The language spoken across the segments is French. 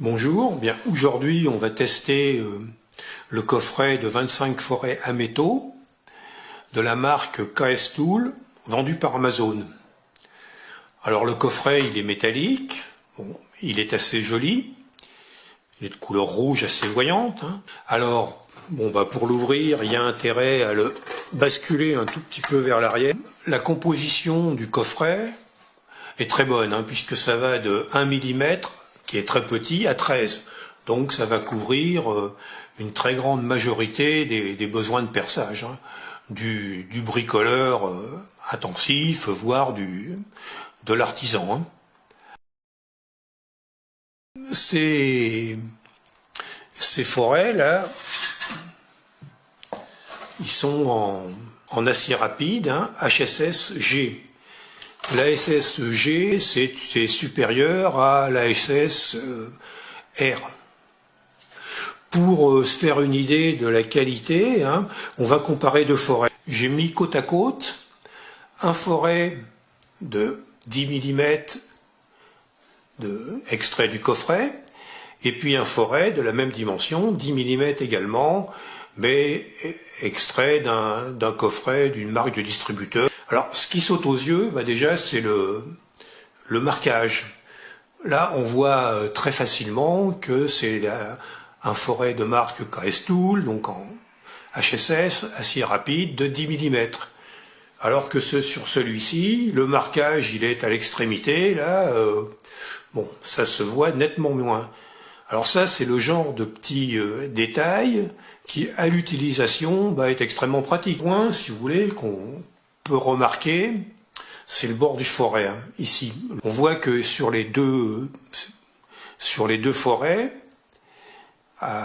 Bonjour, bien aujourd'hui on va tester le coffret de 25 forêts à métaux de la marque KS Tool vendu par Amazon. Alors le coffret il est métallique, bon, il est assez joli, il est de couleur rouge assez voyante. Alors bon, pour l'ouvrir il y a intérêt à le basculer un tout petit peu vers l'arrière. La composition du coffret est très bonne puisque ça va de 1 mm qui est très petit à 13. Donc ça va couvrir une très grande majorité des besoins de perçage, du bricoleur intensif, voire de l'artisan. Ces forêts là, ils sont en acier rapide, HSS G. La SSG, c'est supérieur à la SS R. Pour se faire une idée de la qualité, on va comparer deux forêts. J'ai mis côte à côte un forêt de 10 mm de extrait du coffret, et puis un forêt de la même dimension, 10 mm également, mais extrait d'un coffret d'une marque de distributeur. Alors, ce qui saute aux yeux, déjà, c'est le marquage. Là, on voit très facilement que c'est un forêt de marque KS Tool, donc en HSS, acier rapide, de 10 mm. Alors que sur celui-ci, le marquage, il est à l'extrémité, là, ça se voit nettement moins. Alors ça, c'est le genre de petits détails qui, à l'utilisation, est extrêmement pratique. Point, si vous voulez, qu'on peut remarquer, c'est le bord du forêt, ici. On voit que sur les deux forêts,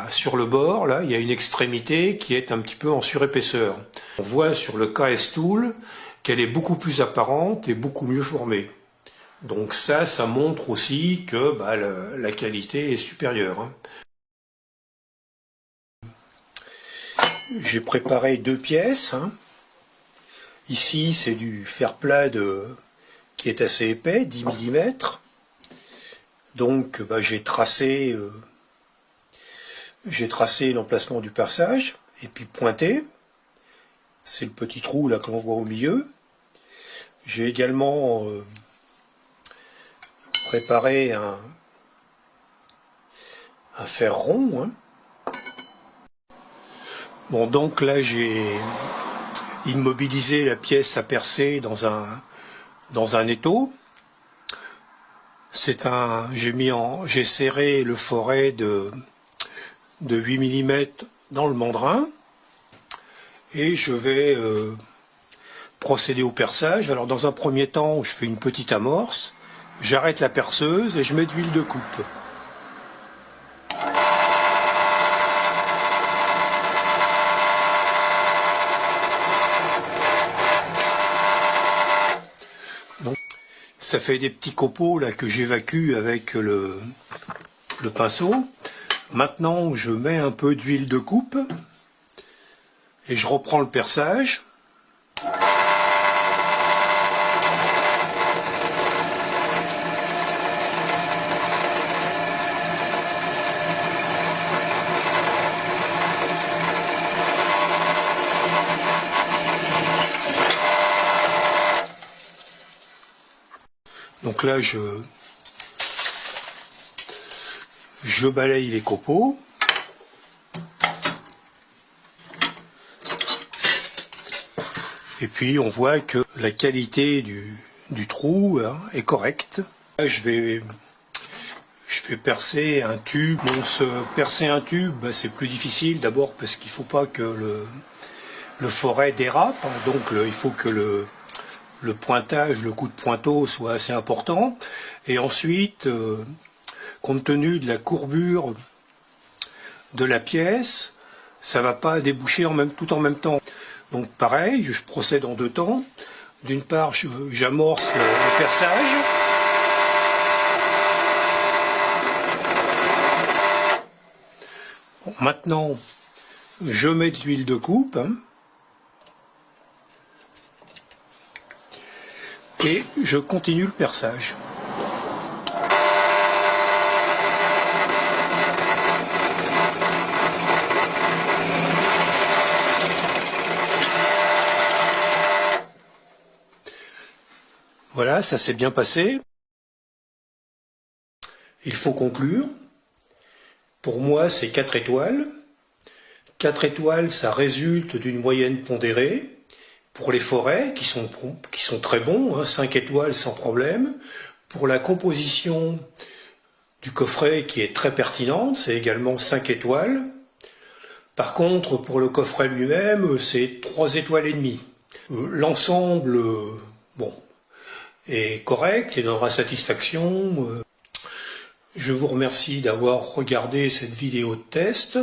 sur le bord, là, il y a une extrémité qui est un petit peu en surépaisseur. On voit sur le KS Tool qu'elle est beaucoup plus apparente et beaucoup mieux formée. Donc ça montre aussi que la qualité est supérieure. J'ai préparé deux pièces. Ici, c'est du fer plat qui est assez épais, 10 mm. Donc j'ai tracé l'emplacement du perçage et puis pointé. C'est le petit trou là que l'on voit au milieu. J'ai également préparé un fer rond. Bon, donc là j'ai immobilisé la pièce à percer dans un étau. J'ai serré le forêt de 8 mm dans le mandrin et je vais procéder au perçage. Alors dans un premier temps, je fais une petite amorce, j'arrête la perceuse et je mets de l'huile de coupe. Donc, ça fait des petits copeaux là que j'évacue avec le pinceau. Maintenant, je mets un peu d'huile de coupe et je reprends le perçage. Donc là, je balaye les copeaux. Et puis on voit que la qualité du trou est correcte. Là, je vais percer un tube. Percer un tube, c'est plus difficile d'abord parce qu'il ne faut pas que le forêt dérape. Donc il faut que le pointage, le coup de pointeau soit assez important. Et ensuite, compte tenu de la courbure de la pièce, ça ne va pas déboucher tout en même temps. Donc pareil, je procède en deux temps. D'une part, j'amorce le perçage. Bon, maintenant, je mets de l'huile de coupe. Et je continue le perçage. Voilà, ça s'est bien passé. Il faut conclure. Pour moi, c'est 4 étoiles. 4 étoiles, ça résulte d'une moyenne pondérée. Pour les forêts, qui sont très bons, hein, 5 étoiles sans problème. Pour la composition du coffret, qui est très pertinente, c'est également 5 étoiles. Par contre, pour le coffret lui-même, c'est 3 étoiles et demie. L'ensemble, bon, est correct et donnera satisfaction. Je vous remercie d'avoir regardé cette vidéo de test.